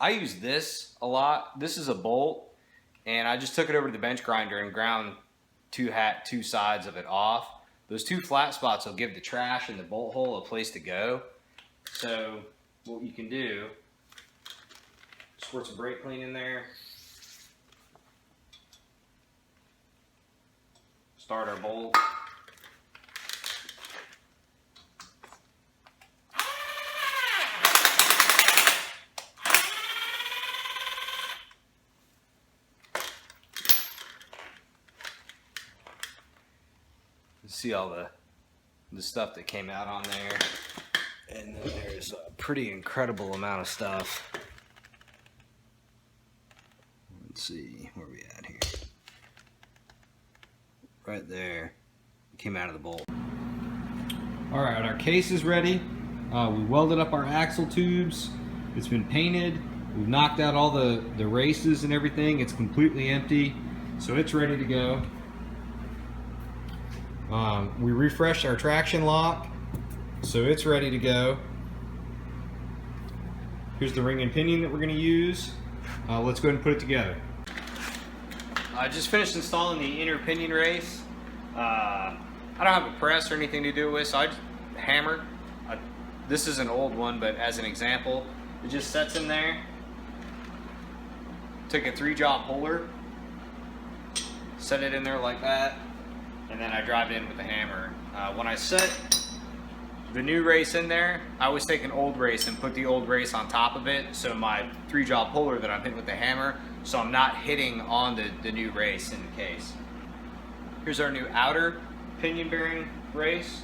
I use this a lot. This is a bolt, and I just took it over to the bench grinder and ground two sides of it off. Those two flat spots will give the trash and the bolt hole a place to go. So what you can do, squirt some brake clean in there, start our bolt. See all the stuff that came out on there, and then there's a pretty incredible amount of stuff. Let's see where we at here. Right there, it came out of the bolt. All right, our case is ready. We welded up our axle tubes. It's been painted. We've knocked out all the races and everything. It's completely empty, so it's ready to go. We refreshed our traction lock, so it's ready to go. Here's the ring and pinion that we're going to use. Let's go ahead and put it together. I just finished installing the inner pinion race. I don't have a press or anything to do with, so I just hammered. This is an old one, but as an example, it just sets in there. Took a 3-job puller, set it in there like that, and then I drive it in with the hammer. When I set the new race in there, I always take an old race and put the old race on top of it, so my 3-job puller that I'm hitting with the hammer, so I'm not hitting on the new race in the case. Here's our new outer pinion bearing race.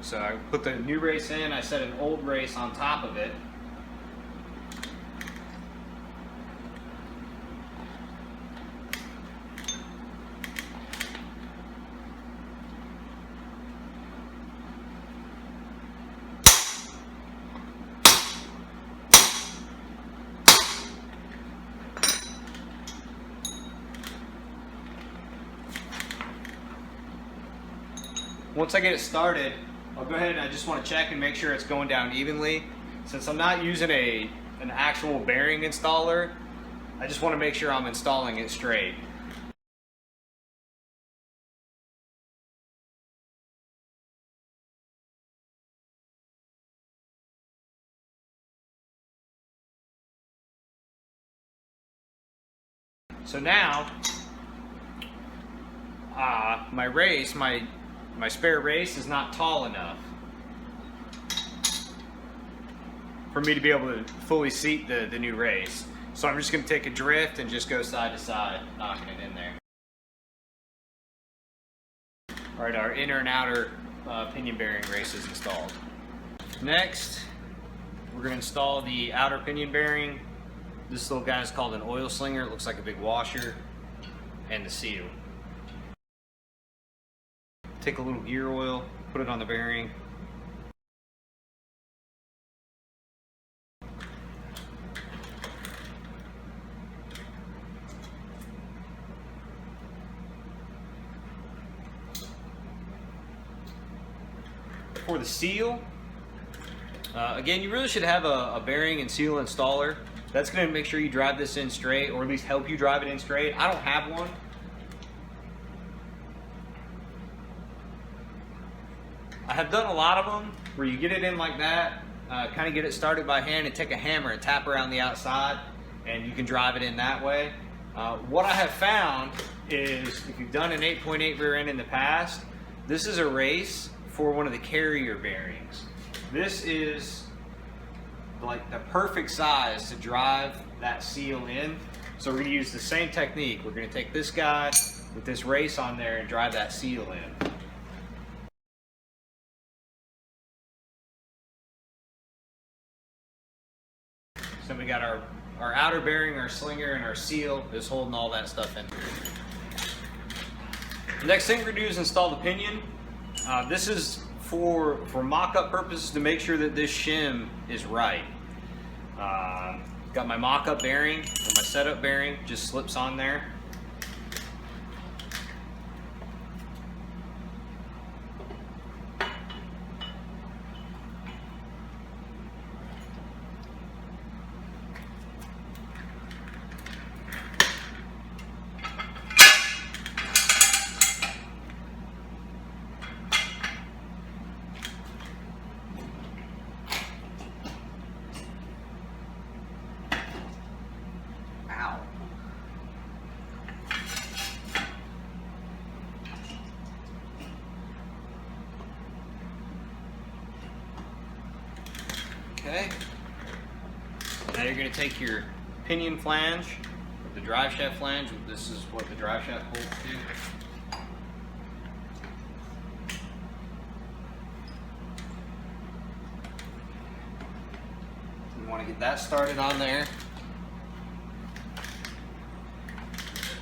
So I put the new race in, I set an old race on top of it. Once I get it started, I'll go ahead and I just want to check and make sure it's going down evenly. Since I'm not using an actual bearing installer, I just want to make sure I'm installing it straight. So now, my race, my spare race is not tall enough for me to be able to fully seat the new race. So I'm just going to take a drift and just go side to side, knocking it in there. All right, our inner and outer pinion bearing race is installed. Next, we're going to install the outer pinion bearing. This little guy is called an oil slinger. It looks like a big washer, and the seal. Take a little gear oil, put it on the bearing. For the seal, again, you really should have a bearing and seal installer. That's going to make sure you drive this in straight, or at least help you drive it in straight. I don't have one. I have done a lot of them where you get it in like that, kind of get it started by hand and take a hammer and tap around the outside, and you can drive it in that way. What I have found is if you've done an 8.8 rear end in the past, this is a race for one of the carrier bearings. This is like the perfect size to drive that seal in. So we're going to use the same technique. We're going to take this guy with this race on there and drive that seal in. So we got our outer bearing, our slinger, and our seal is holding all that stuff in. The next thing we're going to do is install the pinion. This is for mock-up purposes to make sure that this shim is right. Got my mock-up bearing, and my setup bearing just slips on there. Okay. Now you're going to take your pinion flange, the drive shaft flange. This is what the drive shaft bolts do. You want to get that started on there.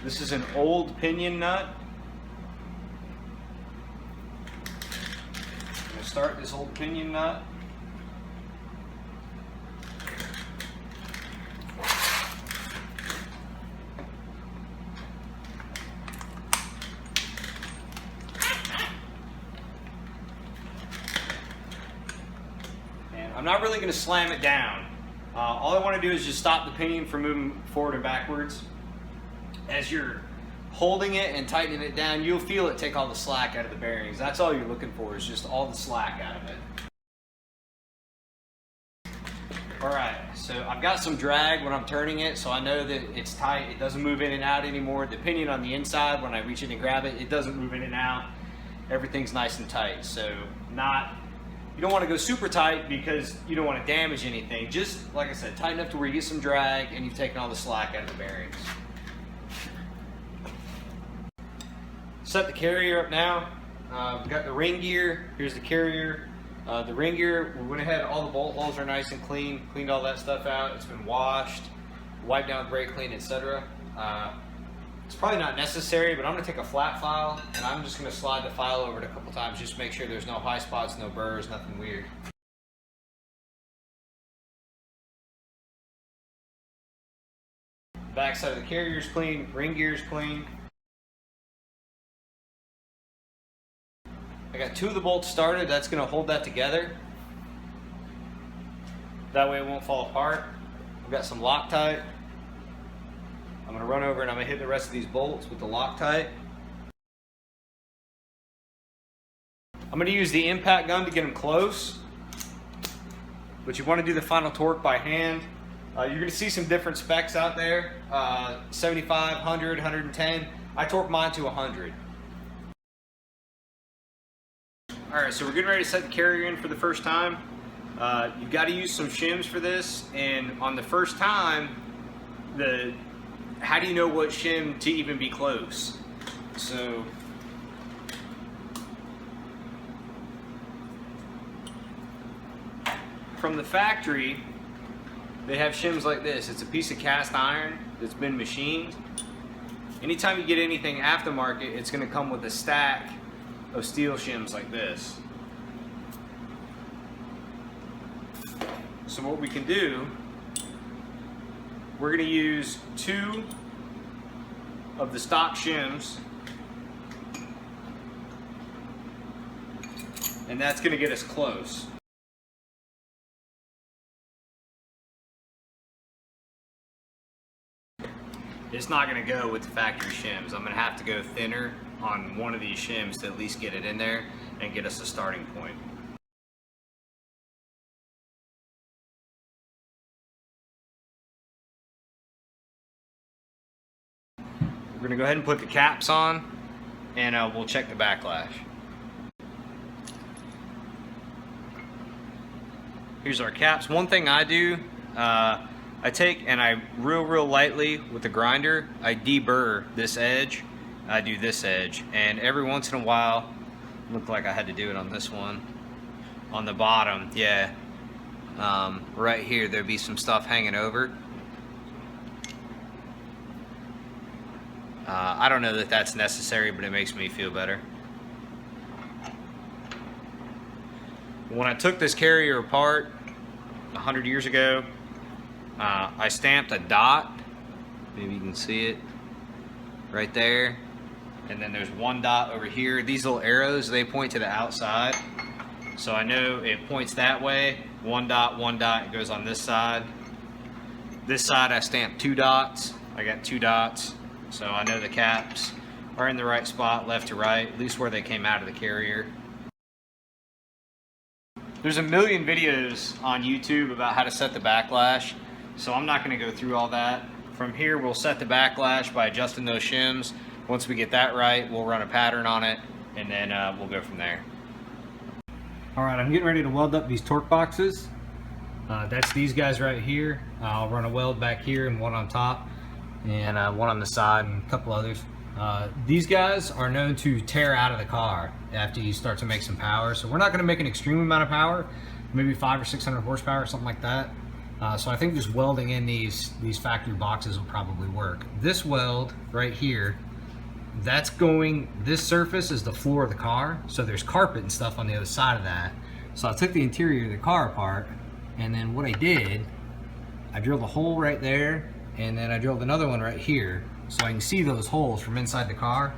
This is an old pinion nut. I'm going to start this old pinion nut. And I'm not really going to slam it down. All I want to do is just stop the pinion from moving forward and backwards. As you're holding it and tightening it down, you'll feel it take all the slack out of the bearings. That's all you're looking for, is just all the slack out of it. All right, so I've got some drag when I'm turning it, so I know that it's tight. It doesn't move in and out anymore. The pinion on the inside, when I reach in and grab it, it doesn't move in and out. Everything's nice and tight. So you don't want to go super tight because you don't want to damage anything. Just, like I said, tight enough to where you get some drag and you've taken all the slack out of the bearings. Set the carrier up now. We've got the ring gear. Here's the carrier. The ring gear, we went ahead, all the bolt holes are nice and clean. Cleaned all that stuff out. It's been washed, wiped down with brake clean, etc. It's probably not necessary, but I'm going to take a flat file and I'm just going to slide the file over it a couple times just to make sure there's no high spots, no burrs, nothing weird. Back side of the carrier is clean, ring gear is clean. I got 2 of the bolts started. That's going to hold that together. That way it won't fall apart. We've got some Loctite. I'm going to run over and I'm going to hit the rest of these bolts with the Loctite. I'm going to use the impact gun to get them close. But you want to do the final torque by hand. You're going to see some different specs out there. 75, 100, 110. I torque mine to 100. Alright, so we're getting ready to set the carrier in for the first time. You've got to use some shims for this, and on the first time, how do you know what shim to even be close? So, from the factory, they have shims like this. It's a piece of cast iron that's been machined. Anytime you get anything aftermarket, it's going to come with a stack of steel shims like this. So what we can do, we're going to use 2 of the stock shims, and that's going to get us close. It's not going to go with the factory shims. I'm going to have to go thinner on one of these shims to at least get it in there and get us a starting point. We're going to go ahead and put the caps on, and we'll check the backlash. Here's our caps. One thing I do, I take and I real lightly with the grinder, I deburr this edge. I do this edge, and every once in a while, looked like I had to do it on this one, on the bottom, yeah, right here there'd be some stuff hanging over. I don't know that that's necessary, but it makes me feel better. When I took this carrier apart 100 years ago, I stamped a dot, maybe you can see it right there, and then there's 1 dot over here. These little arrows, they point to the outside, so I know it points that way. 1 dot, 1 dot, it goes on this side. This side I stamped 2 dots. I got 2 dots, so I know the caps are in the right spot, left to right, at least where they came out of the carrier. There's a million videos on YouTube about how to set the backlash, so I'm not going to go through all that. From here, we'll set the backlash by adjusting those shims. Once we get that right, we'll run a pattern on it, and then we'll go from there. All right, I'm getting ready to weld up these torque boxes. That's these guys right here. I'll run a weld back here and one on top, and one on the side, and a couple others. These guys are known to tear out of the car after you start to make some power. So we're not going to make an extreme amount of power, maybe 500 or 600 horsepower, something like that. So I think just welding in these factory boxes will probably work. This weld right here, this surface is the floor of the car, so there's carpet and stuff on the other side of that. So I took the interior of the car apart, and then what I did, I drilled a hole right there, and then I drilled another one right here, so I can see those holes from inside the car.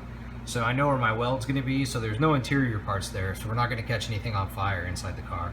So I know where my weld's gonna be, so there's no interior parts there, so we're not gonna catch anything on fire inside the car.